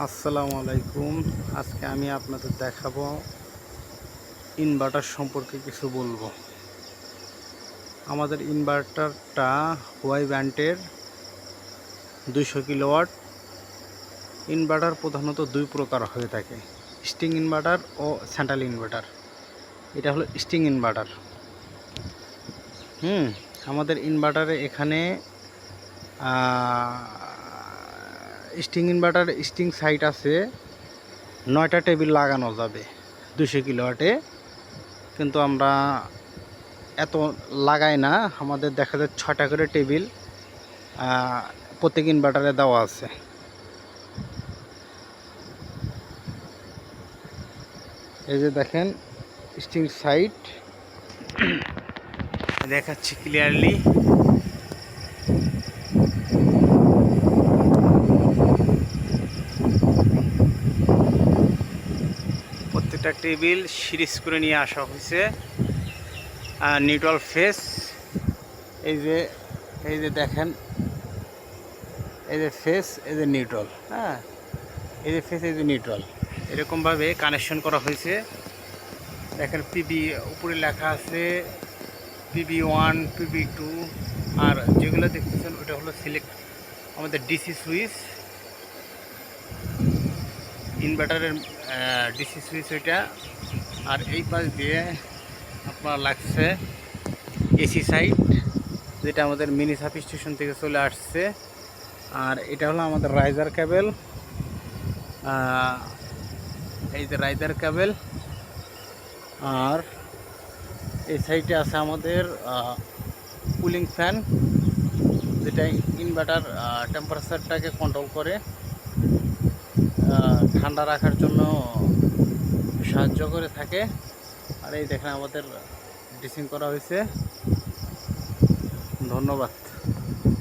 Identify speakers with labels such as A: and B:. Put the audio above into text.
A: আসসালামু আলাইকুম। আজকে আমি আপনাদের দেখাবো ইনভার্টার সম্পর্কে কিছু বলবো। আমাদের ইনভার্টারটা হুয়াই ব্র্যান্ডের 200 কিলোওয়াট ইনভার্টার। প্রধানত দুই প্রকার হয়ে থাকে, স্ট্রিং ইনভার্টার ও সেন্ট্রাল ইনভার্টার। এটা হলো স্ট্রিং ইনভার্টার। আমাদের ইনভার্টারে এখানে স্ট্রিং ইনভার্টার স্ট্রিং সাইট আছে 9টা টেবিল লাগানো যাবে 200 কিলোওয়াটে, কিন্তু আমরা এত লাগাই না। আমাদের দেখা যায় 6টা করে টেবিল প্রত্যেক ইনভার্টারে দেওয়া আছে। এই যে দেখেন স্ট্রিং সাইট দেখাচ্ছি ক্লিয়ারলি। প্রত্যেকটা টেবিল সিরিজ করে নিয়ে আসা হয়েছে। নিউট্রাল ফেস, এই যে দেখেন, এই যে ফেস, এই যে নিউট্রাল, এই যে ফেস, এই যে নিউট্রাল, এরকমভাবে কানেকশন করা হয়েছে। দেখেন পিবি উপরে লেখা আছে PB1, PB2, আর যেগুলো দেখতেছেন ওটা হলো সিলেক্ট আমাদের ডিসি সুইচ, ইনভার্টারের ডিসি সুইচ ওইটা। আর এই পাশ দিয়ে আপনার লাগছে এসি সাইড, যেটা আমাদের মিনি সাব স্টেশন থেকে চলে আসছে। আর এটা হলো আমাদের রাইজার কেবল, এই যে রাইজার কেবল। আর এই সাইডে আছে আমাদের কুলিং ফ্যান, যেটা ইনভার্টার টেম্পারেচারটাকে কন্ট্রোল করে, ঠান্ডা রাখার জন্য সাহায্য করে থাকে। আর এই দেখেন আমাদের ডিসিং করা হয়েছে। ধন্যবাদ।